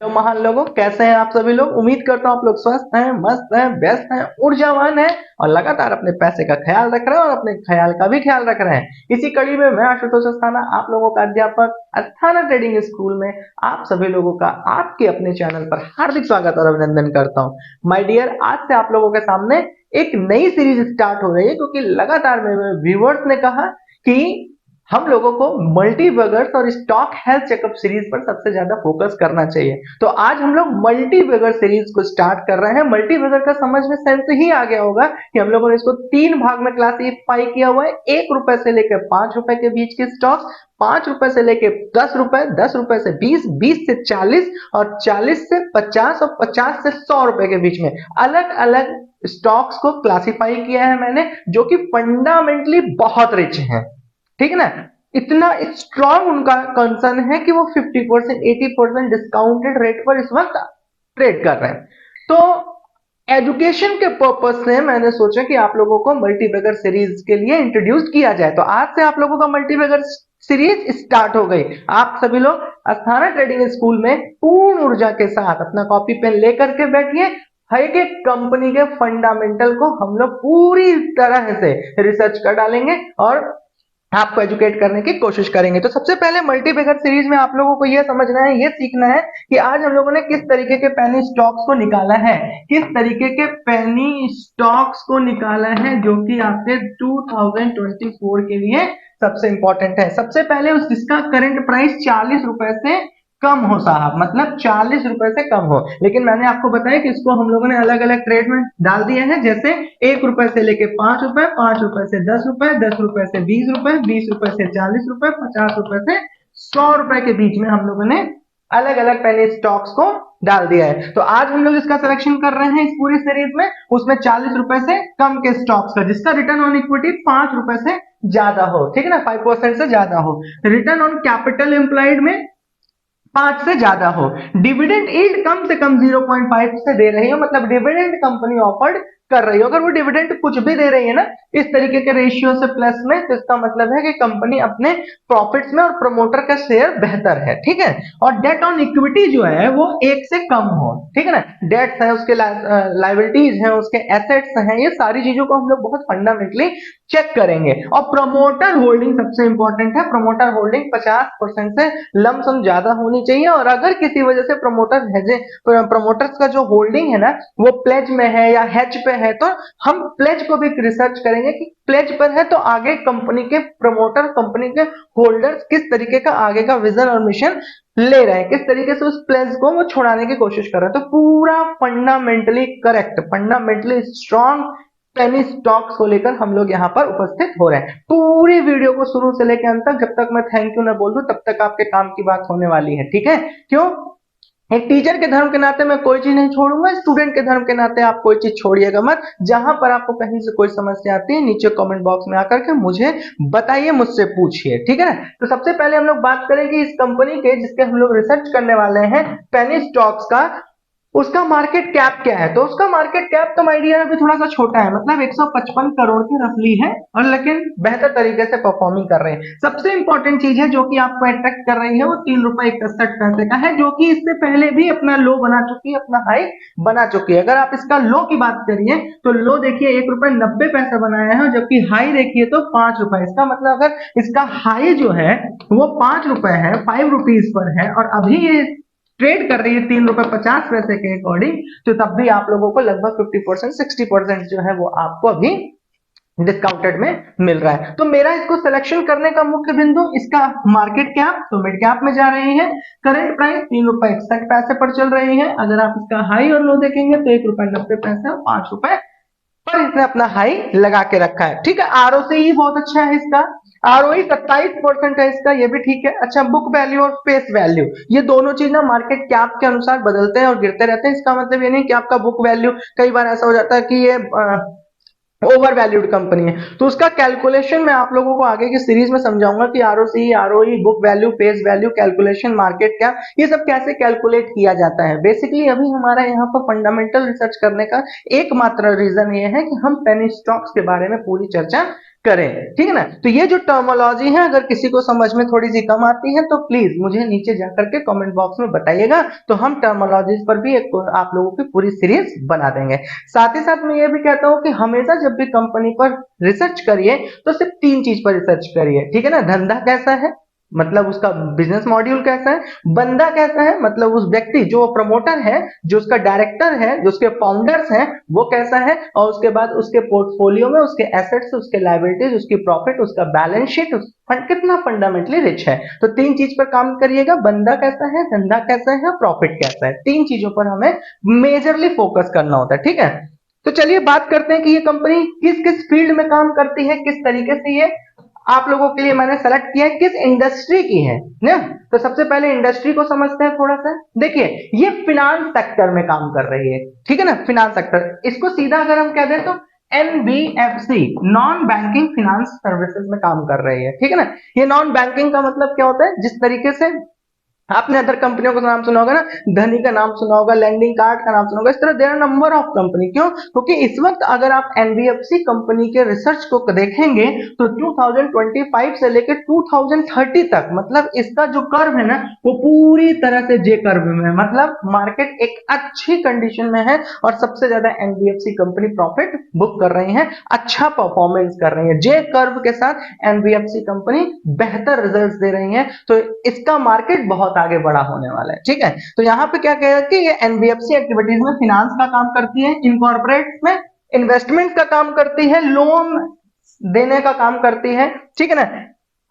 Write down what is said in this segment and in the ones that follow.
तो महान लोगों, कैसे हैं आप सभी लोग। उम्मीद करता हूँ आप लोग स्वस्थ हैं, मस्त हैं, व्यस्त हैं, ऊर्जावान हैं और लगातार अपने पैसे का ख्याल रख रहे हैं और अपने ख्याल का भी ख्याल रख रहे हैं। इसी कड़ी में मैं आशुतोष अस्थाना, आप लोगों का अध्यापक, अस्थाना ट्रेडिंग स्कूल में आप सभी लोगों का आपके अपने चैनल पर हार्दिक स्वागत और अभिनंदन करता हूँ। माय डियर, आज से आप लोगों के सामने एक नई सीरीज स्टार्ट हो रही है, क्योंकि लगातार मेरे व्यूअर्स ने कहा कि हम लोगों को मल्टीबैगर्स और स्टॉक हेल्थ चेकअप सीरीज पर सबसे ज्यादा फोकस करना चाहिए। तो आज हम लोग मल्टीबैगर सीरीज को स्टार्ट कर रहे हैं। मल्टीबैगर का समझ में सेंस ही आ गया होगा कि हम लोगों ने इसको तीन भाग में क्लासिफाई किया हुआ है। 1 रुपए से लेकर 5 रुपए के बीच के स्टॉक, 5 रुपए से लेकर 10 रुपए, 10 रुपए से 20, 20 से 40 और 40 से 50 और 50 से 100 रुपए के बीच में अलग अलग स्टॉक्स को क्लासिफाई किया है मैंने, जो कि फंडामेंटली बहुत रिच हैं। ठीक है ना। इतना स्ट्रॉन्ग उनका कंसर्न है कि वो 50%, 80% डिस्काउंटेड रेट पर इस वक्त ट्रेड कर रहे हैं। तो एजुकेशन के पर्पस से मैंने सोचा कि आप लोगों को मल्टीबैगर सीरीज के लिए इंट्रोड्यूस किया जाए। तो आज से आप लोगों का मल्टीबैगर सीरीज स्टार्ट हो गई। आप सभी लोग अस्थाना ट्रेडिंग स्कूल में पूर्ण ऊर्जा के साथ अपना कॉपी पेन लेकर के बैठिए। हर एक कंपनी के फंडामेंटल को हम लोग पूरी तरह से रिसर्च कर डालेंगे और आपको एजुकेट करने की कोशिश करेंगे। तो सबसे पहले मल्टीबैगर सीरीज में आप लोगों को यह समझना है, यह सीखना है कि आज हम लोगों ने किस तरीके के पेनी स्टॉक्स को निकाला है, किस तरीके के पेनी स्टॉक्स को निकाला है, जो कि आपके 2024 के लिए सबसे इंपॉर्टेंट है। सबसे पहले उस जिसका करंट प्राइस 40 रुपए से कम हो साहब, मतलब 40 रुपए से कम हो। लेकिन मैंने आपको बताया कि इसको हम लोगों ने अलग अलग ट्रेड में डाल दिया है, जैसे 1 रुपए से लेके 5 रुपए, 5 रुपए से 10 रुपए, 10 रुपए से 20 रुपए, 20 रुपए से 40 रुपए, 50 रुपए से 100 रुपए के बीच में हम लोगों ने अलग अलग पेनी स्टॉक्स को डाल दिया है। तो आज हम लोग इसका सिलेक्शन कर रहे हैं इस पूरी सीरीज में, उसमें 40 रुपए से कम के स्टॉक्स का जिसका रिटर्न ऑन इक्विटी 5 रुपए से ज्यादा हो। ठीक है ना, 5% से ज्यादा हो। रिटर्न ऑन कैपिटल एम्प्लॉयड में 5 से ज्यादा हो। डिविडेंड यील्ड कम से कम 0.5 से दे रही हो, मतलब डिविडेंड कंपनी ऑफर्ड कर रही हो। अगर वो डिविडेंड कुछ भी दे रही है ना इस तरीके के रेशियो से प्लस में, तो इसका मतलब है कि कंपनी अपने प्रॉफिट्स में और प्रमोटर का शेयर बेहतर है। ठीक है। और डेट ऑन इक्विटी जो है वो 1 से कम हो। ठीक है ना। डेट्स है, उसके लाइबिलिटीज हैं, उसके एसेट्स हैं, ये सारी चीजों को हम लोग बहुत फंडामेंटली चेक करेंगे। और प्रमोटर होल्डिंग सबसे इंपॉर्टेंट है। प्रमोटर होल्डिंग 50% से लमसम ज्यादा होनी चाहिए। और अगर किसी वजह से प्रमोटर्स का जो होल्डिंग है ना वो प्लेज में है या हेज पे है, तो हम प्लेज को भी रिसर्च करेंगे कि प्लेज पर है तो आगे कंपनी के प्रमोटर, कंपनी के होल्डर्स किस तरीके का आगे का विजन और मिशन ले रहे हैं, किस तरीके से उस प्लेज को वो छुड़ाने की कोशिश कर रहे हैं। तो पूरा fundamentally correct, fundamentally strong penny stocks को लेकर हम लोग यहाँ पर उपस्थित हो रहे हैं। पूरी वीडियो को शुरू से लेकर अंत तक, जब तक मैं थैंक यू ना बोल दूं तब तक आपके काम की बात होने वाली है। ठीक है। क्यों? एक टीचर के धर्म के नाते मैं कोई चीज नहीं छोड़ूंगा, स्टूडेंट के धर्म के नाते आप कोई चीज छोड़िएगा मत। जहां पर आपको कहीं से कोई समस्या आती है नीचे कमेंट बॉक्स में आकर के मुझे बताइए, मुझसे पूछिए। ठीक है ना। तो सबसे पहले हम लोग बात करेंगे इस कंपनी के जिसके हम लोग रिसर्च करने वाले हैं, पेनी स्टॉक्स का। उसका मार्केट कैप क्या है? तो उसका मार्केट कैप तो माय डियर अभी थोड़ा सा छोटा है, मतलब 155 करोड़ की रफली है, और लेकिन बेहतर तरीके से परफॉर्मिंग कर रहे हैं। सबसे इंपॉर्टेंट चीज है जो कि आपको अट्रैक्ट कर रही है वो 3 रुपए 61 पैसे का है, जो कि इससे पहले भी अपना लो बना चुकी है, अपना हाई बना चुकी है। अगर आप इसका लो की बात करिए तो लो देखिए 1 रुपए 90 पैसे बनाया है, जबकि हाई देखिए तो 5 रुपए। इसका मतलब अगर इसका हाई जो है वो 5 रुपए है, 5 रुपीज पर है, और अभी ये ट्रेड कर रही है 3 रुपए 50 पैसे के अकॉर्डिंग, तो तब भी आप लोगों को लगभग 50%, 60% जो है वो आपको अभी डिस्काउंटेड में मिल रहा है। तो मेरा इसको सिलेक्शन करने का मुख्य बिंदु इसका मार्केट कैप, तो मिड कैप में जा रही है। करंट प्राइस 3 रुपए 61 पैसे पर चल रही है। अगर आप इसका हाई और लो देखेंगे तो 1 रुपए 90 पैसे और 5 रुपए पर इसने अपना हाई लगा के रखा है। ठीक है। आरओसी बहुत अच्छा है इसका, आरओई 27% है इसका, ये भी ठीक है। अच्छा, बुक वैल्यू और फेस वैल्यू, ये दोनों चीज ना मार्केट कैप के अनुसार बदलते हैं और गिरते रहते हैं। इसका मतलब ये नहीं कि आपका बुक वैल्यू, कई बार ऐसा हो जाता है कि ये ओवर वैल्यूड कंपनी है, तो उसका कैलकुलेशन मैं आप लोगों को आगे की सीरीज में समझाऊंगा कि ROC, ROE, book value, face value, calculation, market cap, ये सब कैसे कैलकुलेट किया जाता है। बेसिकली अभी हमारा यहाँ पर फंडामेंटल रिसर्च करने का एकमात्र रीजन ये है कि हम पेनी स्टॉक्स के बारे में पूरी चर्चा करें, ठीक है ना। तो ये जो टर्मोलॉजी है अगर किसी को समझ में थोड़ी सी कम आती है तो प्लीज मुझे नीचे जाकर के कमेंट बॉक्स में बताइएगा, तो हम टर्मोलॉजीज पर भी एक आप लोगों की पूरी सीरीज बना देंगे। साथ ही साथ मैं ये भी कहता हूं कि हमेशा जब भी कंपनी पर रिसर्च करिए तो सिर्फ तीन चीज पर रिसर्च करिए, ठीक है ना। धंधा कैसा है, मतलब उसका बिजनेस मॉड्यूल कैसा है, बंदा कैसा है, मतलब उस व्यक्ति जो प्रमोटर है, जो उसका डायरेक्टर है, जो उसके फाउंडर्स हैं, वो कैसा है, और उसके बाद उसके पोर्टफोलियो में उसके एसेट्स, उसके लायबिलिटीज, उसकी प्रॉफिट, उसका बैलेंस शीट, कितना फंडामेंटली रिच है। तो तीन चीज पर काम करिएगा, बंदा कैसा है, धंधा कैसा है, प्रॉफिट कैसा है, तीन चीजों पर हमें मेजरली फोकस करना होता है, ठीक है। तो चलिए बात करते हैं कि ये कंपनी किस किस फील्ड में काम करती है, किस तरीके से ये आप लोगों के लिए मैंने सेलेक्ट किया है, किस इंडस्ट्री की है ना। तो सबसे पहले इंडस्ट्री को समझते हैं थोड़ा सा। देखिए ये फिनांस सेक्टर में काम कर रही है, ठीक है ना, फिनांस सेक्टर, इसको सीधा अगर हम कह दें तो NBFC, non banking finance services में काम कर रही है, ठीक है ना। ये नॉन बैंकिंग का मतलब क्या होता है, जिस तरीके से आपने अदर कंपनियों का नाम सुना होगा ना, धनी का नाम सुना होगा, लैंडिंग कार्ड का नाम सुना होगा, इस तरह there are number of company. क्यों? क्योंकि इस वक्त अगर आप एनबीएफसी कंपनी के रिसर्च को देखेंगे तो 2025 से लेकर 2030 तक, मतलब इसका जो कर्व है ना वो पूरी तरह से जे कर्व में है, मतलब मार्केट एक अच्छी कंडीशन में है और सबसे ज्यादा एनबीएफसी कंपनी प्रॉफिट बुक कर रही है, अच्छा परफॉर्मेंस कर रही है, जे कर्व के साथ एनबीएफसी कंपनी बेहतर रिजल्ट्स दे रही है। तो इसका मार्केट बहुत आगे बड़ा होने वाला है, ठीक है। तो यहाँ पे क्या कह कि ये एनबीएफसी एक्टिविटीज में फिनांस का काम करती है, इनकॉर्पोरेट में इन्वेस्टमेंट का काम करती है, लोन देने का काम करती है, ठीक है ना,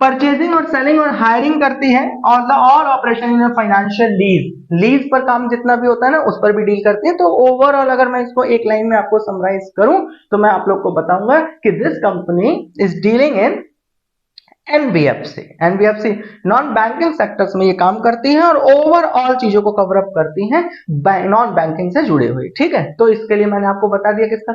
परचेजिंग और सेलिंग और हायरिंग करती है, और the all operation in financial lease, lease पर काम जितना भी होता है ना उस पर भी डील करती है। तो ओवरऑल अगर मैं इसको एक लाइन में आपको समराइज करूं तो मैं आप लोग को बताऊंगा कि this company is dealing in NBFC, NBFC non banking sectors में ये काम करती है और ओवरऑल चीजों को कवर अप करती हैं नॉन बैंकिंग से जुड़ी हुई, ठीक है। तो इसके लिए मैंने आपको बता दिया किसका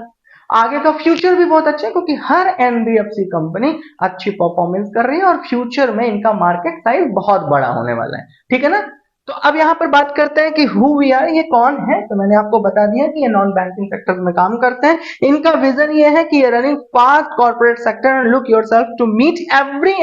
आगे का फ्यूचर भी बहुत अच्छा है, क्योंकि हर एनबीएफसी कंपनी अच्छी परफॉर्मेंस कर रही है और फ्यूचर में इनका मार्केट साइज बहुत बड़ा होने वाला है, ठीक है ना। तो अब यहाँ पर बात करते हैं कि हु वी आर, ये कौन है। तो मैंने आपको बता दिया कि ये नॉन बैंकिंग सेक्टर में काम करते हैं। इनका विजन ये है कि running fast corporate sector and look yourself to meet every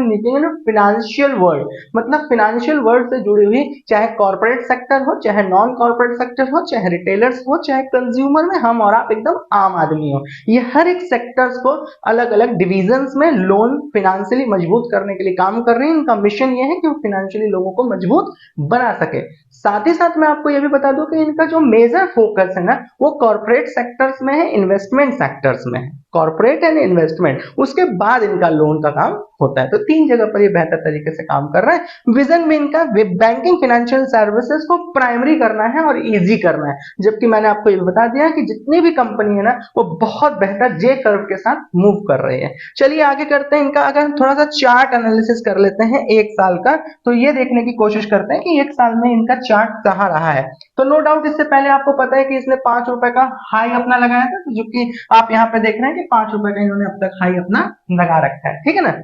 meeting in financial world, मतलब फाइनेंशियल वर्ल्ड से जुड़ी हुई, चाहे कॉर्पोरेट सेक्टर हो, चाहे नॉन कॉर्पोरेट सेक्टर हो, चाहे रिटेलर्स हो, चाहे कंज्यूमर में हम और आप एकदम आम आदमी हो, ये हर एक सेक्टर्स को अलग अलग डिविजन्स में लोन फाइनेंशियली मजबूत करने के लिए काम कर रही है। इनका मिशन ये है कि वो फाइनेंशियली लोगों को मजबूत बना सके। साथ ही साथ मैं आपको यह भी बता दूं कि इनका जो मेजर फोकस है ना वो कॉर्पोरेट सेक्टर्स में है, इन्वेस्टमेंट सेक्टर्स में है, कॉर्पोरेट एंड इन्वेस्टमेंट, उसके बाद इनका लोन का काम होता है। तो तीन जगह पर ये बेहतर तरीके से काम कर रहा है। विजन में इनका बैंकिंग फाइनेंशियल सर्विसेज को प्राइमरी करना है और इजी करना है, जबकि मैंने आपको ये बता दिया कि जितनी भी कंपनी है ना वो बहुत बेहतर जे कर्व के साथ मूव कर रही है। चलिए आगे करते हैं इनका, अगर थोड़ा सा चार्ट एनालिसिस कर लेते हैं एक साल का, तो ये देखने की कोशिश करते हैं कि एक साल में इनका चार्ट कहाँ रहा है। तो नो डाउट इससे पहले आपको पता है कि इसने 5 रुपए का हाई अपना लगाया था, जो कि आप यहाँ पे देख रहे हैं कि 5 रुपए का इन्होंने अब तक हाई अपना लगा रखा है, ठीक है ना।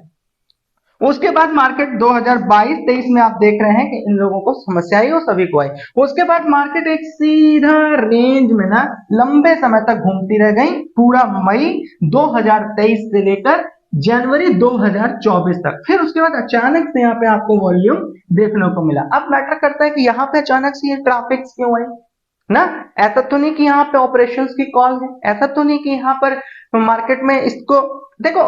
उसके बाद मार्केट 2022-23 में आप देख रहे हैं कि इन लोगों को समस्या आई और सभी को आई। उसके बाद मार्केट एक सीधा रेंज में ना लंबे समय तक घूमती रह गई, पूरा मई 2023 से लेकर जनवरी 2024 तक। फिर उसके बाद अचानक से यहाँ पे आपको वॉल्यूम देखने को मिला। अब मैटर करता है कि यहाँ पे अचानक से ये ट्रैफिक क्यों आई ना। ऐसा तो नहीं कि यहाँ पे ऑपरेशंस की कॉल है, ऐसा तो नहीं कि यहाँ पर मार्केट में इसको देखो,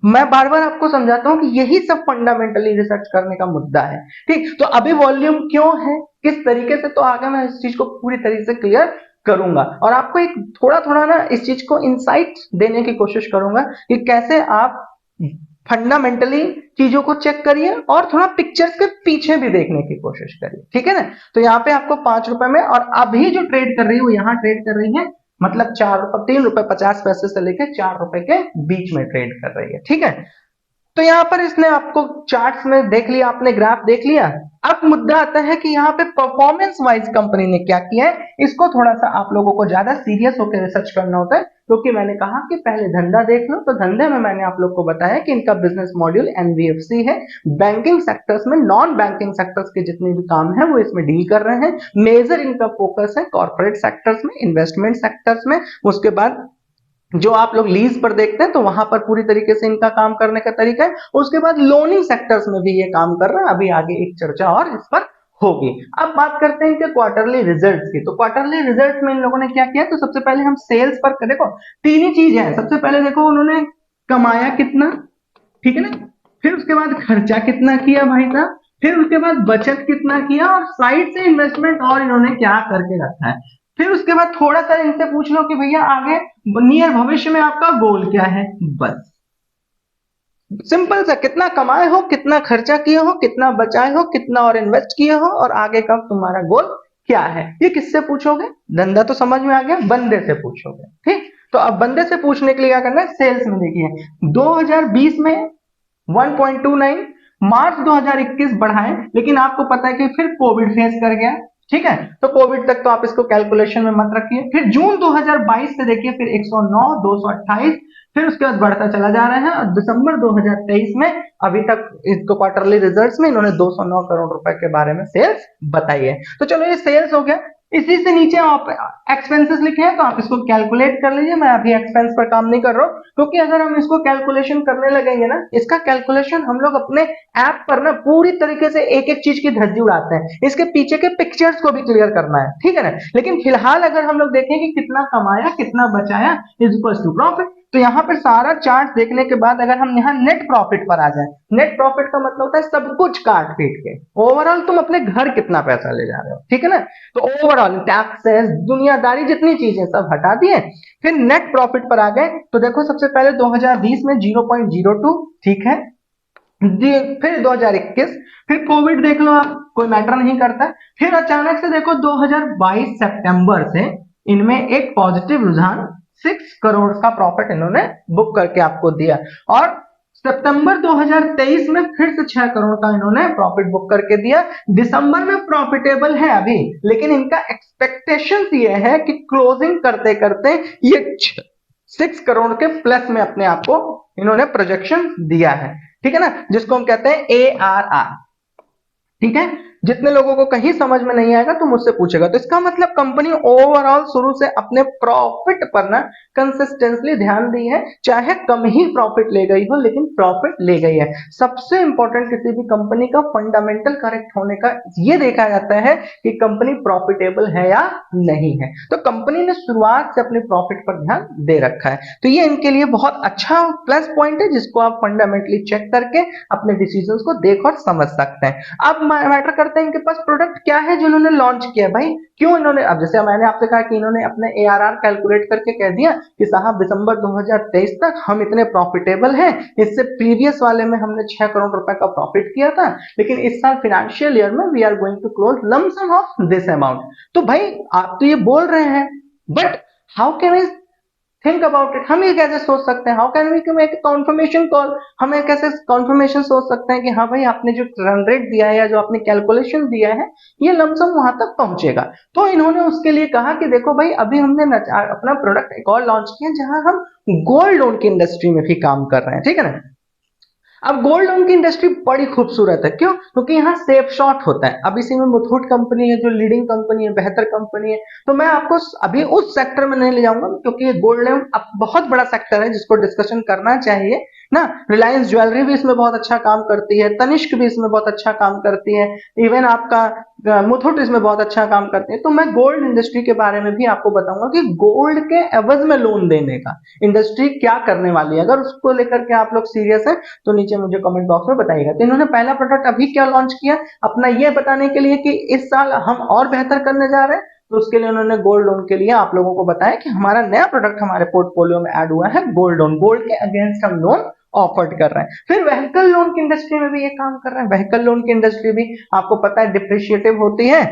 मैं बार बार आपको समझाता हूं कि यही सब फंडामेंटली रिसर्च करने का मुद्दा है, ठीक। तो अभी वॉल्यूम क्यों है, किस तरीके से, तो आगे मैं इस चीज को पूरी तरीके से क्लियर करूंगा और आपको एक थोड़ा थोड़ा ना इस चीज को इंसाइट देने की कोशिश करूंगा कि कैसे आप फंडामेंटली चीजों को चेक करिए और थोड़ा पिक्चर्स के पीछे भी देखने की कोशिश करिए, ठीक है ना। तो यहाँ पे आपको 5 रुपए में, और अभी जो ट्रेड कर रही है वो यहाँ ट्रेड कर रही है, मतलब 3 रुपए 50 पैसे से लेकर 4 रुपए के बीच में ट्रेड कर रही है, ठीक है। तो यहाँ पर इसने आपको चार्ट्स में देख लिया, आपने ग्राफ देख लिया। अब मुद्दा आता है कि यहाँ पे परफॉर्मेंस वाइज कंपनी ने क्या किया है, इसको थोड़ा सा आप लोगों को ज्यादा सीरियस होकर रिसर्च करना होता है, क्योंकि मैंने कहा कि पहले धंधा देख लो। तो धंधे में मैंने आप लोग को बताया कि इनका बिजनेस मॉड्यूल एनबीएफसी है, बैंकिंग सेक्टर्स में नॉन बैंकिंग सेक्टर्स के जितने भी काम है वो इसमें डील कर रहे हैं। मेजर इनका फोकस है कॉर्पोरेट सेक्टर्स में, इन्वेस्टमेंट सेक्टर्स में, उसके बाद जो आप लोग लीज पर देखते हैं तो वहां पर पूरी तरीके से इनका काम करने का तरीका है। उसके बाद लोनिंग सेक्टर्स में भी ये काम कर रहा है। अभी आगे एक चर्चा और इस पर होगी। अब बात करते हैं कि क्वार्टरली रिजल्ट्स की। तो क्वार्टरली रिजल्ट्स में इन लोगों ने क्या किया, तो सबसे पहले हम सेल्स पर देखो, तीन ही चीज है। सबसे पहले देखो उन्होंने कमाया कितना, ठीक है ना, फिर उसके बाद खर्चा कितना किया भाई साहब, फिर उसके बाद बचत कितना किया, और साइड से इन्वेस्टमेंट और इन्होंने क्या करके रखा है। फिर उसके बाद थोड़ा सा इनसे पूछ लो कि भैया आगे नियर भविष्य में आपका गोल क्या है। बस सिंपल सा, कितना कमाए हो, कितना खर्चा किए हो, कितना बचाए हो, कितना और इन्वेस्ट किए हो, और आगे का तुम्हारा गोल क्या है। ये किससे पूछोगे, धंधा तो समझ में आ गया, बंदे से पूछोगे। ठीक, तो अब बंदे से पूछने के लिए क्या करना है, सेल्स में देखिए 2020 में 1.29, मार्च 2021 बढ़ाए, लेकिन आपको पता है कि फिर कोविड फेस कर गया। ठीक है, तो कोविड तक तो आप इसको कैलकुलेशन में मत रखिए। फिर जून 2022 से देखिए फिर 109, 228, फिर उसके बाद बढ़ता चला जा रहा है, और दिसंबर 2023 में अभी तक इसको क्वार्टरली रिजल्ट्स में इन्होंने 209 करोड़ रुपए के बारे में सेल्स बताई है। तो चलो ये सेल्स हो गया। इसी से नीचे आप एक्सपेंसेस लिखे हैं तो आप इसको कैलकुलेट कर लीजिए। मैं अभी एक्सपेंस पर काम नहीं कर रहा हूँ, क्योंकि अगर हम इसको कैलकुलेशन करने लगेंगे ना, इसका कैलकुलेशन हम लोग अपने ऐप पर ना पूरी तरीके से एक एक चीज की धज्जी उड़ाते हैं। इसके पीछे के पिक्चर्स को भी क्लियर करना है, ठीक है ना। लेकिन फिलहाल अगर हम लोग देखें कि कितना कमाया, कितना बचाया, इज इक्वल टू प्रॉफिट, तो यहाँ पर सारा चार्ट देखने के बाद अगर हम यहाँ नेट प्रॉफिट पर आ जाए, नेट प्रॉफिट का मतलब होता है सब कुछ काट पीट के ओवरऑल तुम अपने घर कितना पैसा ले जा रहे हो, ठीक है ना। तो ओवरऑल टैक्सेस, दुनियादारी जितनी चीजें सब हटा दिए, फिर नेट प्रॉफिट पर आ गए। तो देखो सबसे पहले 2020 में 0.02, ठीक है, फिर 2021, फिर कोविड देख लो आप, कोई मैटर नहीं करता। फिर अचानक से देखो 2022 सितंबर से इनमें एक पॉजिटिव रुझान, 6 करोड़ का प्रॉफिट इन्होंने बुक करके आपको दिया, और सितंबर 2023 में फिर से 6 करोड़ का इन्होंने प्रॉफिट बुक करके दिया। दिसंबर में प्रॉफिटेबल है अभी, लेकिन इनका एक्सपेक्टेशन ये है कि क्लोजिंग करते करते ये 6 करोड़ के प्लस में अपने आप को इन्होंने प्रोजेक्शन दिया है, ठीक है ना, जिसको हम कहते हैं ARR। ठीक है, जितने लोगों को कहीं समझ में नहीं आएगा तो मुझसे पूछेगा। तो इसका मतलब कंपनी ओवरऑल शुरू से अपने प्रॉफिट पर ना कंसिस्टेंटली ध्यान दी है, चाहे कम ही प्रॉफिट ले गई हो, लेकिन प्रॉफिट ले गई है। सबसे इंपॉर्टेंट किसी भी कंपनी का फंडामेंटल करेक्ट होने का ये देखा जाता है कि कंपनी प्रॉफिटेबल है या नहीं है। तो कंपनी ने शुरुआत से अपने प्रॉफिट पर ध्यान दे रखा है, तो ये इनके लिए बहुत अच्छा प्लस पॉइंट है, जिसको आप फंडामेंटली चेक करके अपने डिसीजंस को देख और समझ सकते हैं। अब मैटर करते हैं इनके पास प्रोडक्ट क्या है जो इन्होंने लॉन्च किया। भाई क्यों इन्होंने, अब जैसे मैंने आपसे कहा कि इन्होंने अपने ARR कैलकुलेट करके कह दिया कि साहब दिसंबर 2023 तक हम इतने प्रॉफिटेबल हैं, इससे प्रीवियस वाले में हमने 6 करोड़ रुपए का प्रॉफिट किया था, लेकिन इस साल फाइनेंशियल ईयर में we are going to close lump sum of this amount. तो भाई आप तो ये बोल रहे हैं, but how can I think about it, हम ये कैसे सोच सकते हैं, how can we make confirmation call, हमें कैसे कॉन्फर्मेशन सोच सकते हैं कि हाँ भाई आपने जो रन रेट दिया है या जो आपने कैलकुलेशन दिया है ये लमसम वहां तक पहुंचेगा। तो इन्होंने उसके लिए कहा कि देखो भाई अभी हमने अपना प्रोडक्ट एक और लॉन्च किया जहां हम गोल्ड लोन की इंडस्ट्री में भी काम कर रहे हैं, ठीक है ना। अब गोल्ड लोन की इंडस्ट्री बड़ी खूबसूरत है, क्यों, क्योंकि यहाँ सेफ शॉट होता है। अब इसी में मुथूट कंपनी है जो लीडिंग कंपनी है, बेहतर कंपनी है। तो मैं आपको अभी उस सेक्टर में नहीं ले जाऊंगा, क्योंकि ये गोल्ड लोन अब बहुत बड़ा सेक्टर है जिसको डिस्कशन करना चाहिए ना। रिलायंस ज्वेलरी भी इसमें बहुत अच्छा काम करती है, तनिष्क भी इसमें बहुत अच्छा काम करती है, इवन आपका मुथूट इसमें बहुत अच्छा काम करती है। तो मैं गोल्ड इंडस्ट्री के बारे में भी आपको बताऊंगा कि गोल्ड के एवज में लोन देने का इंडस्ट्री क्या करने वाली है। अगर उसको लेकर के आप लोग सीरियस है तो नीचे मुझे कमेंट बॉक्स में बताइएगा। तो इन्होंने पहला प्रोडक्ट अभी क्या लॉन्च किया, अपना ये बताने के लिए कि इस साल हम और बेहतर करने जा रहे हैं, तो उसके लिए उन्होंने गोल्ड लोन के लिए आप लोगों को बताया कि हमारा नया प्रोडक्ट हमारे पोर्टफोलियो में ऐड हुआ है, गोल्ड लोन, गोल्ड के अगेंस्ट हम लोन ऑफर्ड कर रहे हैं। फिर व्हीकल लोन की इंडस्ट्री में भी ये काम कर रहे हैं। व्हीकल लोन की इंडस्ट्री भी आपको पता है डिप्रिशिएटिव होती है,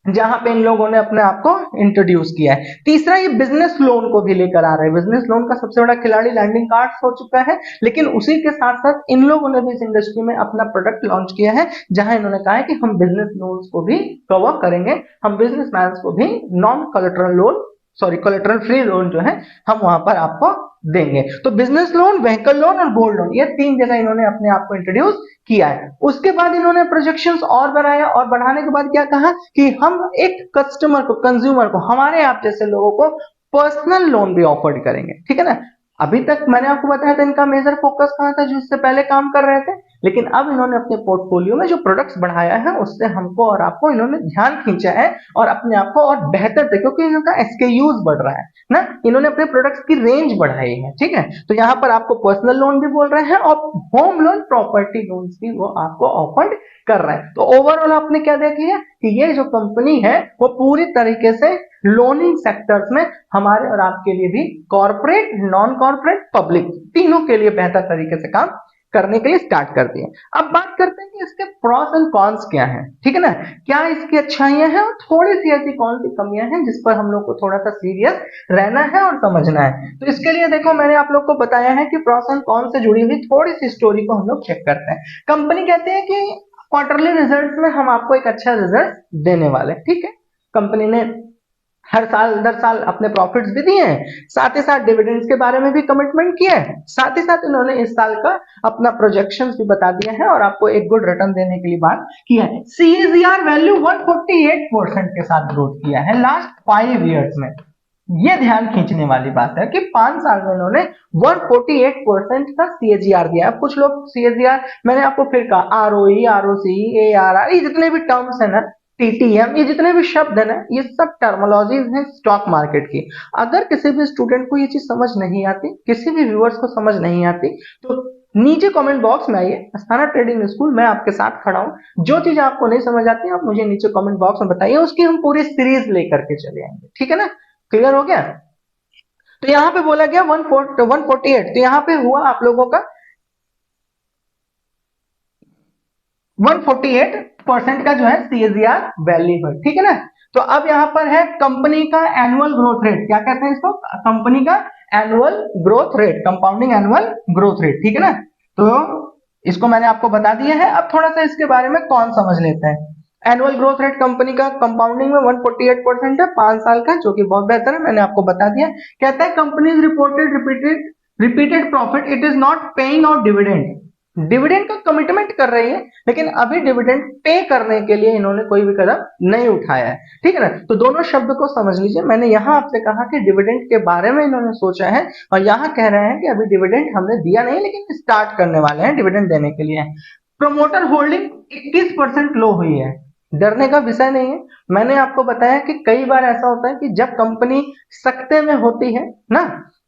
जहां पे इन लोगों ने अपने आप को इंट्रोड्यूस किया है। तीसरा ये बिजनेस लोन को भी लेकर आ रहे हैं। बिजनेस लोन का सबसे बड़ा खिलाड़ी लैंडिंग कार्ड्स हो चुका है, लेकिन उसी के साथ साथ इन लोगों ने भी इस इंडस्ट्री में अपना प्रोडक्ट लॉन्च किया है, जहां इन्होंने कहा है कि हम बिजनेस लोन्स को भी कवर करेंगे, हम बिजनेसमैन को भी non collateral loan, sorry collateral free loan जो है हम वहां पर आपको देंगे। तो बिजनेस लोन, व्हीकल लोन और गोल्ड लोन, ये तीन जगह इन्होंने अपने आप को इंट्रोड्यूस किया है। उसके बाद इन्होंने प्रोजेक्शंस और बढ़ाया, और बढ़ाने के बाद क्या कहा कि हम एक कस्टमर को, कंज्यूमर को, हमारे आप जैसे लोगों को पर्सनल लोन भी ऑफर करेंगे, ठीक है ना। अभी तक मैंने आपको बताया था इनका मेजर फोकस कहाँ था, जो इससे पहले काम कर रहे थे, लेकिन अब इन्होंने अपने पोर्टफोलियो में जो प्रोडक्ट्स बढ़ाया है उससे हमको और आपको इन्होंने ध्यान खींचा है और अपने आप को और बेहतर थे, क्योंकि इनका एसकेयूज बढ़ रहा है ना, इन्होंने अपने प्रोडक्ट्स की रेंज बढ़ाई है, ठीक है। तो यहाँ पर आपको पर्सनल लोन भी बोल रहे हैं और होम लोन, प्रॉपर्टी लोन भी वो आपको ऑफर कर रहा है। तो ओवरऑल आपने क्या देख लिया कि ये जो कंपनी है वो पूरी तरीके से लोनिंग सेक्टर्स में हमारे और आपके लिए भी, कॉर्पोरेट, नॉन कॉर्पोरेट, पब्लिक, तीनों के लिए बेहतर तरीके से काम करने के लिए स्टार्ट कर दिए। अब बात करते हैं कि इसके प्रॉस एंड कॉन्स क्या हैं, ठीक है ना, क्या इसकी अच्छाइयां हैं और थोड़ी सी ऐसी कौन सी कमियां हैं जिस पर हम लोग को थोड़ा सा सीरियस रहना है और समझना है। तो इसके लिए देखो मैंने आप लोग को बताया है कि प्रॉस एंड कॉन्स से जुड़ी हुई थोड़ी सी स्टोरी को हम लोग चेक करते हैं। कंपनी कहते हैं कि क्वार्टरली रिजल्ट में हम आपको एक अच्छा रिजल्ट देने वाले, ठीक है। कंपनी ने हर साल दर साल अपने प्रॉफिट्स भी दिए हैं, साथ ही साथ डिविडेंड्स के बारे में भी कमिटमेंट किया है, साथ ही साथ इन्होंने इस साल का अपना प्रोजेक्शंस भी बता दिया है और आपको एक गुड रिटर्न देने के लिए बात किया है। सीएजीआर वैल्यू 148% के साथ ग्रोथ किया है लास्ट 5 इयर्स में। ये ध्यान खींचने वाली बात है कि 5 साल में इन्होंने 148% का सीएजीआर दिया। अब कुछ लोग सीएजीआर, मैंने आपको फिर कहा, आरओई, आरओसी, एआरआर, ये जितने भी टर्म्स है ना, टीटीएम, ये जितने भी शब्द है ना, ये सब टर्मोलॉजीज हैं स्टॉक मार्केट की। अगर किसी भी स्टूडेंट को ये चीज समझ नहीं आती, किसी भी व्यूअर्स को समझ नहीं आती, तो नीचे कमेंट बॉक्स में आइए, अस्थाना ट्रेडिंग स्कूल, मैं आपके साथ खड़ा हूं। जो चीज आपको नहीं समझ आती आप मुझे नीचे कमेंट बॉक्स में बताइए, उसकी हम पूरी सीरीज लेकर के चले आएंगे, ठीक है ना। क्लियर हो गया। तो यहाँ पे बोला गया 148, तो यहाँ पे हुआ आप लोगों का 148% का जो है सीएजीआर वैल्यू है, ठीक है ना। तो अब यहाँ पर है कंपनी का एनुअल ग्रोथ रेट, क्या कहते हैं इसको, कंपनी का annual growth rate, compounding annual growth rate, ठीक है ना। तो इसको मैंने आपको बता दिया है। अब थोड़ा सा इसके बारे में कौन समझ लेते हैं। एनुअल ग्रोथ रेट कंपनी का कंपाउंडिंग में 148% है 5 साल का, जो कि बहुत बेहतर है, मैंने आपको बता दिया। कहता है companies reported repeated profit, it is not paying out dividend. Dividend का कमिटमेंट कर रही है, लेकिन अभी डिविडेंड पे करने के लिए इन्होंने कोई भी कदम नहीं उठाया है, ठीक है ना। तो दोनों शब्द को समझ लीजिए। मैंने यहां आपसे कहा कि डिविडेंड के बारे में इन्होंने सोचा है, और यहां कह रहे हैं कि अभी डिविडेंड हमने दिया नहीं, लेकिन स्टार्ट करने वाले हैं डिविडेंड देने के लिए। प्रमोटर होल्डिंग 21% लो हुई है, डरने का विषय नहीं है। मैंने आपको बताया कि कई बार ऐसा होता है कि जब कंपनी सकते में होती है ना,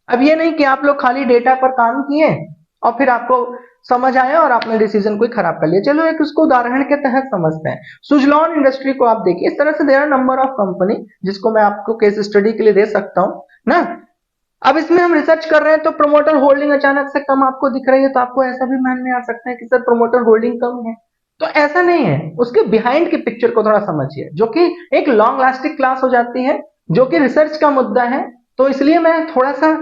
अब ये नहीं कि आप लोग खाली डेटा पर काम किए और फिर आपको समझ आया और आपने डिसीजन कोई खराब कर लिया। चलो एक उसको उदाहरण के तहत समझते हैं। सुजलॉन इंडस्ट्री को आप देखिए, इस तरह से there are number of company जिसको मैं आपको केस स्टडी के लिए दे सकता हूं ना। अब इसमें हम रिसर्च कर रहे हैं तो प्रमोटर होल्डिंग अचानक से कम आपको दिख रही है, तो आपको ऐसा भी मान में आ सकता है कि सर प्रमोटर होल्डिंग कम है। तो ऐसा नहीं है, उसके बिहाइंड की पिक्चर को थोड़ा समझिए, जो कि एक लॉन्ग लास्टिंग क्लास हो जाती है, जो कि रिसर्च का मुद्दा है। तो इसलिए मैं थोड़ा सा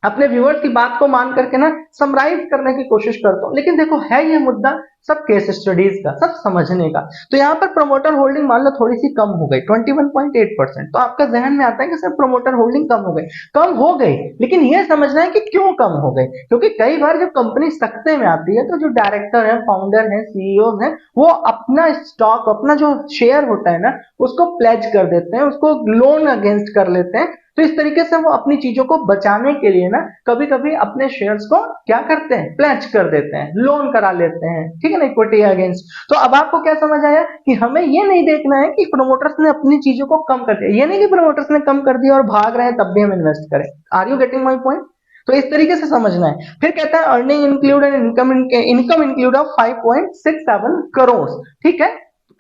अपने व्यूअर्स की बात को मान करके ना समराइज करने की कोशिश करता हूं, लेकिन देखो है ये मुद्दा सब केस स्टडीज का, सब समझने का। तो यहाँ पर प्रमोटर होल्डिंग मान लो थोड़ी सी कम हो गई 21.8%, तो आपका जहन में आता है कि सर प्रमोटर होल्डिंग कम हो गई। कम हो गई, लेकिन ये समझना है कि क्यों कम हो गई, क्योंकि कई बार जब कंपनी सकते में आती है तो जो डायरेक्टर है, फाउंडर है, सीईओ है, वो अपना स्टॉक, अपना जो शेयर होता है ना, उसको प्लेज कर देते हैं, उसको लोन अगेंस्ट कर लेते हैं। तो इस तरीके से वो अपनी चीजों को बचाने के लिए ना कभी कभी अपने शेयर्स को क्या करते हैं, प्लेज कर देते हैं, लोन करा लेते हैं, ठीक है ना, इक्विटी अगेंस्ट। तो अब आपको क्या समझ आया कि हमें ये नहीं देखना है कि प्रमोटर्स ने अपनी चीजों को कम कर दिया, ये नहीं कि प्रमोटर्स ने कम कर दिया और भाग रहे हैं तब भी हम इन्वेस्ट करें। Are you getting my point. तो इस तरीके से समझना है। फिर कहता है earning include and income include of 5.67 crore, ठीक है।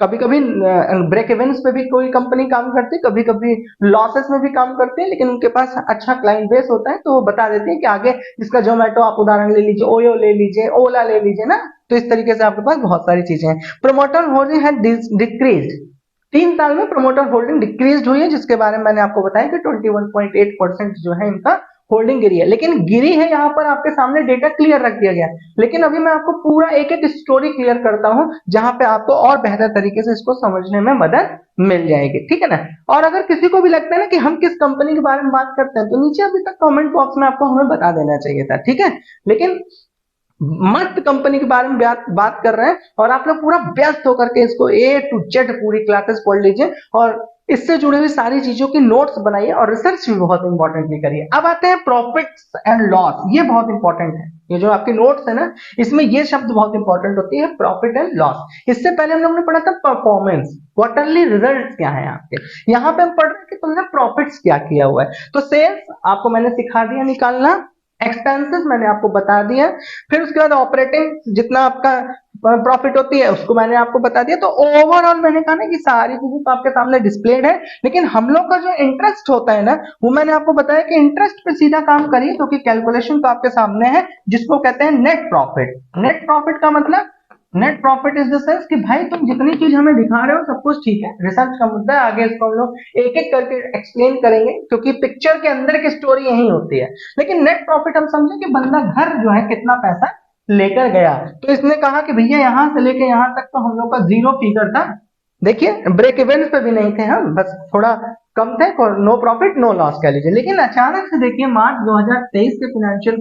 कभी कभी ब्रेक इवेंट्स पे भी कोई कंपनी काम करती है, कभी कभी लॉसेस में भी काम करते हैं, लेकिन उनके पास अच्छा क्लाइंट बेस होता है, तो वो बता देते हैं कि आगे इसका जोमेटो आप उदाहरण ले लीजिए, ओयो ले लीजिए, ओला ले लीजिए ना। तो इस तरीके से आपके पास बहुत सारी चीजें हैं। प्रमोटर होल्डिंग है डिक्रीज, 3 साल में प्रमोटर होल्डिंग डिक्रीज हुई है, जिसके बारे में मैंने आपको बताया कि 21.8% जो है इनका होल्डिंग गिरी है। लेकिन गिरी है, यहाँ पर आपके सामने डेटा क्लियर रख दिया गया। लेकिन अभी मैं आपको पूरा एक एक स्टोरी क्लियर करता हूं, जहां पे आपको और बेहतर तरीके से इसको समझने में मदद मिल जाएगी, ठीक है ना। और अगर किसी को भी लगता है ना कि हम किस कंपनी के बारे में बात करते हैं, तो नीचे अभी तक कमेंट बॉक्स में आपको हमें बता देना चाहिए था, ठीक है। लेकिन मस्त कंपनी के बारे में बात कर रहे हैं और आप लोग पूरा व्यस्त होकर के इसको A to Z पूरी क्लासेस पढ़ लीजिए और इससे जुड़ी हुई सारी चीजों की नोट्स बनाइए और रिसर्च भी बहुत इंपॉर्टेंटली करिए। अब आते हैं प्रॉफिट्स एंड लॉस, ये बहुत इंपॉर्टेंट है। ये जो आपके नोट्स है ना, इसमें ये शब्द बहुत इंपॉर्टेंट होती है, प्रॉफिट एंड लॉस। इससे पहले हम लोग ने पढ़ा था परफॉर्मेंस, क्वार्टरली रिजल्ट क्या है आपके। यहाँ पे हम पढ़ रहे हैं कि तुमने प्रॉफिट्स क्या किया हुआ है। तो सेल्स आपको मैंने सिखा दिया निकालना, एक्सपेंसेस मैंने आपको बता दिया, फिर उसके बाद ऑपरेटिंग जितना आपका प्रॉफिट होती है उसको मैंने आपको बता दिया। तो ओवरऑल मैंने कहा ना कि सारी चीजें तो आपके सामने डिस्प्लेड है, लेकिन हम लोग का जो इंटरेस्ट होता है ना, वो मैंने आपको बताया कि इंटरेस्ट पे सीधा काम करिए, क्योंकि कैलकुलेशन तो आपके सामने है, जिसको कहते हैं नेट प्रॉफिट। नेट प्रॉफिट का मतलब, net profit is the sense कि भाई तुम जितनी चीज हमें दिखा रहे हो सब कुछ ठीक है, रिसर्च का मुद्दा है, आगे इसको हम लोग एक एक करके एक्सप्लेन करेंगे, क्योंकि पिक्चर के अंदर की स्टोरी यही होती है। लेकिन नेट प्रॉफिट हम समझे कि बंदा घर जो है कितना पैसा लेकर गया। तो इसने कहा कि भैया यहां से लेके यहां तक तो हम लोग का जीरो फिगर था, देखिए ब्रेक इवन पे भी नहीं थे हम, बस थोड़ा कम थे, नो प्रॉफिट नो लॉस कह लीजिए। लेकिन अचानक से देखिए मार्च 2023 के फाइनेंशियल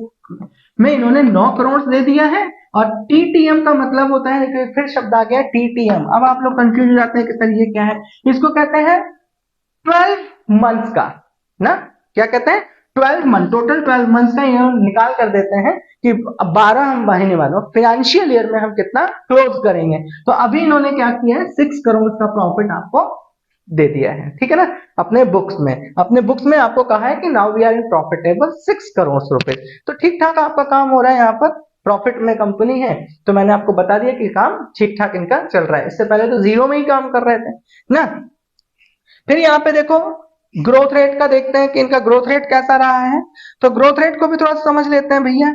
में इन्होंने 9 करोड़ दे दिया है, और टीटीएम का मतलब होता है, देखिए फिर शब्द आ गया टीटीएम। अब आप लोग कंफ्यूज हो जाते हैं कि सर ये क्या है। इसको कहते हैं 12 मंथ्स का ना, क्या कहते हैं 12 मंथ, टोटल 12 मंथ्स का ये निकाल कर देते हैं कि 12 हम महीने वालों फाइनेंशियल ईयर में हम कितना क्लोज करेंगे। तो अभी इन्होंने क्या किया है, 6 करोड़ का प्रॉफिट आपको दे दिया है, ठीक है ना। अपने बुक्स में आपको कहा है कि now we are in profitable 6 crore रुपए। तो ठीक ठाक आपका काम हो रहा है, यहाँ पर प्रॉफिट में कंपनी है, तो मैंने आपको बता दिया कि काम ठीक ठाक इनका चल रहा है। इससे पहले तो जीरो में ही काम कर रहे थे ना। फिर यहाँ पे देखो ग्रोथ रेट का देखते हैं कि इनका ग्रोथ रेट कैसा रहा है। तो ग्रोथ रेट को भी थोड़ा समझ लेते हैं भैया।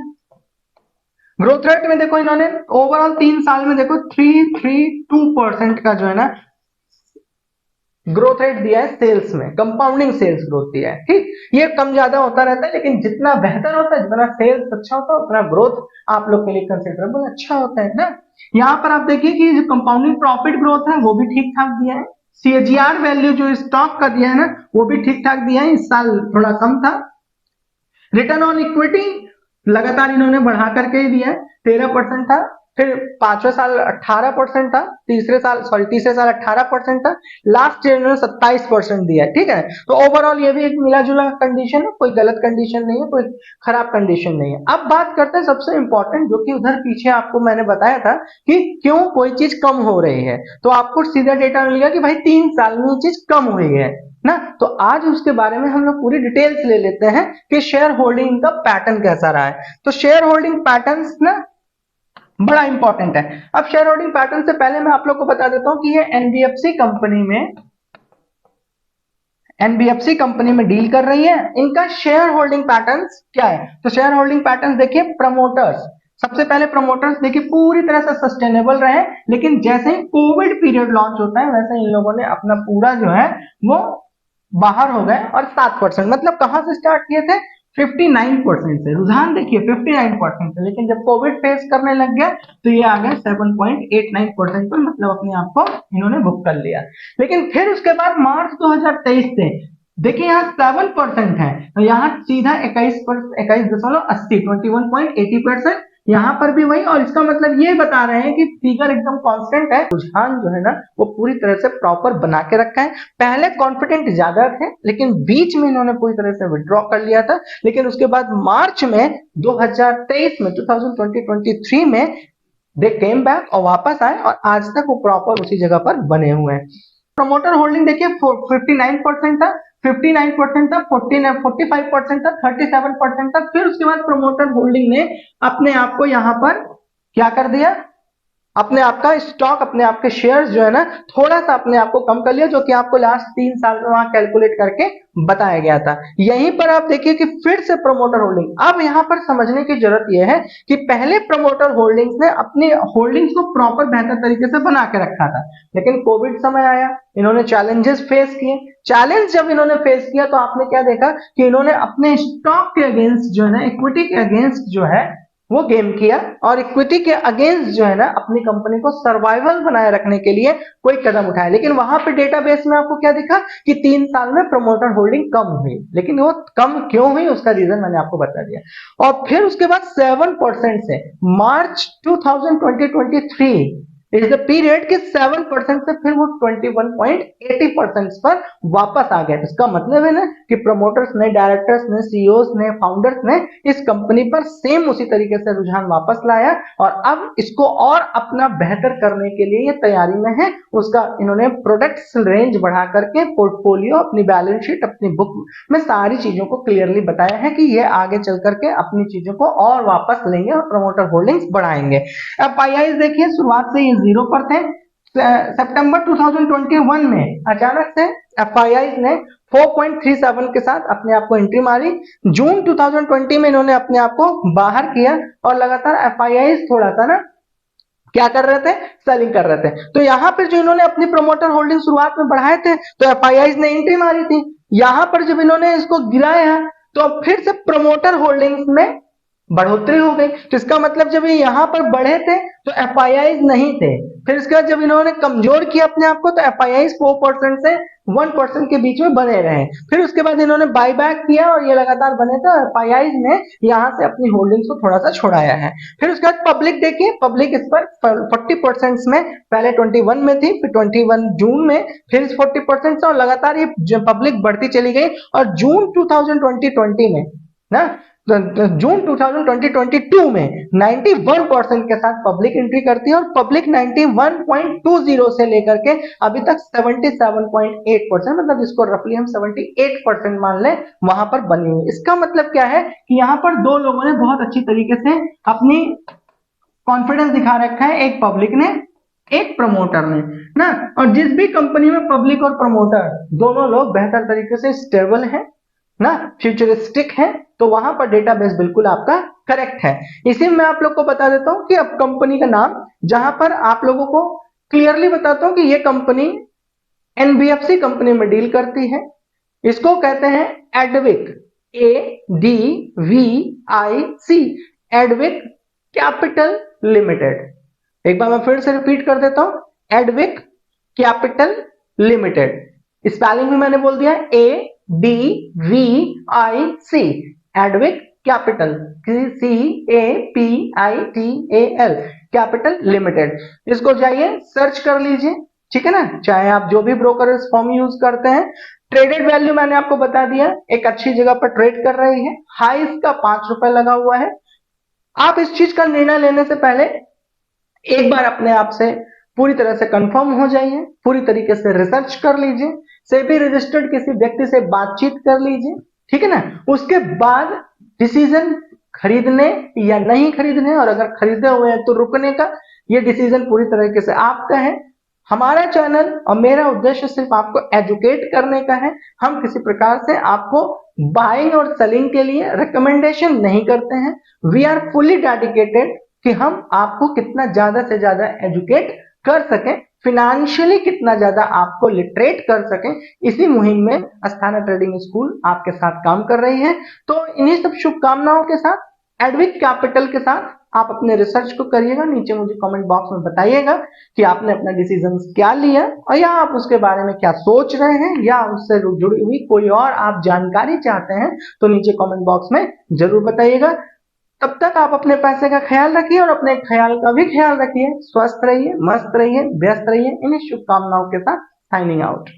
ग्रोथ रेट में देखो इन्होंने ओवरऑल 3 साल में देखो 332% का जो है ना ग्रोथ रेट दिया है सेल्स में, कंपाउंडिंग सेल्स ग्रोथ दिया है। ठीक, ये कम ज्यादा होता रहता है, लेकिन जितना बेहतर होता है, जितना सेल्स अच्छा होता है, उतना ग्रोथ आप लोग के लिए कंसिडरेबल अच्छा होता है ना। यहाँ पर आप देखिए कि जो कंपाउंडिंग प्रॉफिट ग्रोथ है वो भी ठीक ठाक दिया है। सीएजीआर वैल्यू जो स्टॉक का दिया है ना, वो भी ठीक ठाक दिया है, इस साल थोड़ा कम था। रिटर्न ऑन इक्विटी लगातार इन्होंने बढ़ा करके ही दिया है, 13% था, फिर 5वें साल 18% था, तीसरे साल 18% था, लास्ट ईयर इन्होंने 27% दिया है। ठीक है, तो ओवरऑल ये भी एक मिला जुला कंडीशन है, कोई गलत कंडीशन नहीं है, कोई खराब कंडीशन नहीं है। अब बात करते हैं सबसे इंपॉर्टेंट, जो कि उधर पीछे आपको मैंने बताया था कि क्यों कोई चीज कम हो रही है। तो आपको सीधा डेटा मिल गया कि भाई 3 साल में ये चीज कम हुई है ना। तो आज उसके बारे में हम लोग पूरी डिटेल्स ले लेते हैं कि शेयर होल्डिंग का पैटर्न कैसा रहा है। तो शेयर होल्डिंग पैटर्न्स ना बड़ा इंपॉर्टेंट है। अब शेयर होल्डिंग पैटर्न से पहले मैं आप लोग को बता देता हूं कि ये एनबीएफसी कंपनी में डील कर रही है। इनका शेयर होल्डिंग पैटर्न्स क्या है, तो शेयर होल्डिंग पैटर्न्स देखिए, प्रमोटर्स सबसे पहले प्रमोटर्स देखिए पूरी तरह से सस्टेनेबल रहे, लेकिन जैसे ही कोविड पीरियड लॉन्च होता है वैसे इन लोगों ने अपना पूरा जो है वो बाहर हो गए, और 7% मतलब कहां से स्टार्ट किए थे, 59% से। रुझान देखिए 59% से, लेकिन जब कोविड फेस करने लग गया तो ये आ गए 7.89% पर, मतलब अपने आप को इन्होंने बुक कर लिया। लेकिन फिर उसके बाद मार्च 2023 से देखिए यहाँ 7% है, तो यहाँ सीधा 21.80 21.80%, यहाँ पर भी वही। और इसका मतलब ये बता रहे हैं कि फिगर एकदम कांस्टेंट है, रुझान जो है ना वो पूरी तरह से प्रॉपर बना के रखा है। पहले कॉन्फिडेंट ज्यादा थे, लेकिन बीच में इन्होंने पूरी तरह से विड्रॉ कर लिया था, लेकिन उसके बाद मार्च में 2023 में 2023 में दे केम बैक और वापस आए, और आज तक वो प्रॉपर उसी जगह पर बने हुए हैं। प्रमोटर होल्डिंग देखिए 59% था, 59% था, 45% था, 37% था। फिर उसके बाद प्रमोटर होल्डिंग ने अपने आप को यहां पर क्या कर दिया, अपने आप का स्टॉक, अपने आप के शेयर्स जो है ना थोड़ा सा अपने आप को कम कर लिया, जो कि आपको लास्ट 3 साल में वहां कैलकुलेट करके बताया गया था। यहीं पर आप देखिए कि फिर से प्रमोटर होल्डिंग, अब यहां पर समझने की जरूरत यह है कि पहले प्रमोटर होल्डिंग्स ने अपनी होल्डिंग्स को प्रॉपर बेहतर तरीके से बना के रखा था, लेकिन कोविड समय आया, इन्होंने चैलेंजेस फेस किए। चैलेंज जब इन्होंने फेस किया तो आपने क्या देखा कि इन्होंने अपने स्टॉक के अगेंस्ट जो है ना, इक्विटी के अगेंस्ट जो है वो गेम किया, और इक्विटी के अगेंस्ट जो है ना अपनी कंपनी को सर्वाइवल बनाए रखने के लिए कोई कदम उठाया। लेकिन वहां पे डेटाबेस में आपको क्या दिखा कि 3 साल में प्रमोटर होल्डिंग कम हुई, लेकिन वो कम क्यों हुई उसका रीजन मैंने आपको बता दिया। और फिर उसके बाद 7% से मार्च 2023 इज द पीरियड कि 7% से फिर वो 21.80% पर वापस आ गया। इसका मतलब है ना कि प्रमोटर्स ने, डायरेक्टर्स ने, सीईओस ने, फाउंडर्स ने इस कंपनी पर सेम उसी तरीके से रुझान वापस लाया और अब इसको और अपना बेहतर करने के लिए ये तैयारी में है। उसका इन्होंने प्रोडक्ट्स रेंज बढ़ा करके पोर्टफोलियो, अपनी बैलेंस शीट, अपनी बुक में सारी चीजों को क्लियरली बताया है कि ये आगे चल करके अपनी चीजों को और वापस लेंगे और प्रमोटर होल्डिंग्स बढ़ाएंगे। अब पाईआईज देखिए शुरुआत से ये जीरो पर थे। सितंबर 2021 में अचानक से एफआईआई ने 4.37 के साथ अपने आप को एंट्री मारी। जून 2020 में इन्होंने अपने आप को बाहर किया और लगातार एफआईआई थोड़ा सा ना क्या कर रहे थे, सेलिंग कर रहे थे। तो यहां पर जो इन्होंने अपनी प्रमोटर होल्डिंग शुरुआत में बढ़ाए थे तो एफआईआई ने एंट्री मारी थी। यहां पर जब इन्होंने इसको गिराया तो अब फिर से प्रमोटर होल्डिंग्स में बढ़ोतरी हो गई। तो इसका मतलब जब ये यहां पर बढ़े थे तो एफआईआई नहीं थे, फिर इसके बाद जब इन्होंने कमजोर किया अपने आप को तो एफआईआई 4% से 1% के बीच में बने रहे। फिर उसके बाद इन्होंने बाईबैक किया और ये लगातार बने थे। एफआईआई ने यहां से अपनी होल्डिंग्स को थोड़ा सा छुड़ाया है। फिर उसके बाद पब्लिक देखिए, पब्लिक इस पर 40% में पहले 21 में थी, फिर 21 जून में फिर 40% और लगातार ये पब्लिक बढ़ती चली गई और जून 2020 में ना जून 2022 में 91% के साथ पब्लिक एंट्री करती है और पब्लिक 91.20 से लेकर के अभी तक 77.8%, मतलब इसको रफली हम 78% मान लें, वहां पर बनी हुई। इसका मतलब क्या है कि यहां पर दो लोगों ने बहुत अच्छी तरीके से अपनी कॉन्फिडेंस दिखा रखा है, एक पब्लिक ने, एक प्रमोटर ने ना। और जिस भी कंपनी में पब्लिक और प्रमोटर दोनों लोग बेहतर तरीके से स्टेबल हैं ना, फ्यूचरिस्टिक है, तो वहां पर डेटाबेस बिल्कुल आपका करेक्ट है। इसी में मैं आप लोग को बता देता हूं कि अब कंपनी का नाम, जहां पर आप लोगों को क्लियरली बताता हूं कि ये कंपनी एनबीएफसी कंपनी में डील करती है। इसको कहते हैं Edvik, ADVIC, Edvik capital limited. एक बार मैं फिर से रिपीट कर देता हूं, एडविक कैपिटल लिमिटेड। स्पेलिंग भी मैंने बोल दिया, ADVIC, Edvik capital, CAPITAL, capital limited. इसको जाइए सर्च कर लीजिए, ठीक है ना, चाहे आप जो भी ब्रोकर फॉर्म यूज करते हैं। ट्रेडेड वैल्यू मैंने आपको बता दिया, एक अच्छी जगह पर ट्रेड कर रही है, हाई इसका 5 रुपए लगा हुआ है। आप इस चीज का निर्णय लेने से पहले एक बार अपने आप से पूरी तरह से कंफर्म हो जाइए, पूरी तरीके से रिसर्च कर लीजिए, सेबी रजिस्टर्ड किसी व्यक्ति से बातचीत कर लीजिए, ठीक है ना। उसके बाद डिसीजन खरीदने या नहीं खरीदने, और अगर खरीदे हुए हैं तो रुकने का, ये डिसीजन पूरी तरीके से आपका है। हमारा चैनल और मेरा उद्देश्य सिर्फ आपको एजुकेट करने का है। हम किसी प्रकार से आपको बाइंग और सेलिंग के लिए रिकमेंडेशन नहीं करते हैं। वी आर फुली डेडिकेटेड कि हम आपको कितना ज्यादा से ज्यादा एजुकेट कर सकें, फिनेंशियली कितना ज्यादा आपको लिटरेट कर सकें, इसी मुहिम में अस्थाना ट्रेडिंग स्कूल आपके साथ काम कर रही है। तो इन्हीं सब शुभकामनाओं के साथ, एडविक कैपिटल के साथ आप अपने रिसर्च को करिएगा। नीचे मुझे कमेंट बॉक्स में बताइएगा कि आपने अपना डिसीजन क्या लिया और या आप उसके बारे में क्या सोच रहे हैं, या उससे जुड़ी हुई कोई और आप जानकारी चाहते हैं तो नीचे कमेंट बॉक्स में जरूर बताइएगा। तब तक आप अपने पैसे का ख्याल रखिए और अपने ख्याल का भी ख्याल रखिए। स्वस्थ रहिए, मस्त रहिए, व्यस्त रहिए। इन्हीं शुभकामनाओं के साथ साइनिंग आउट।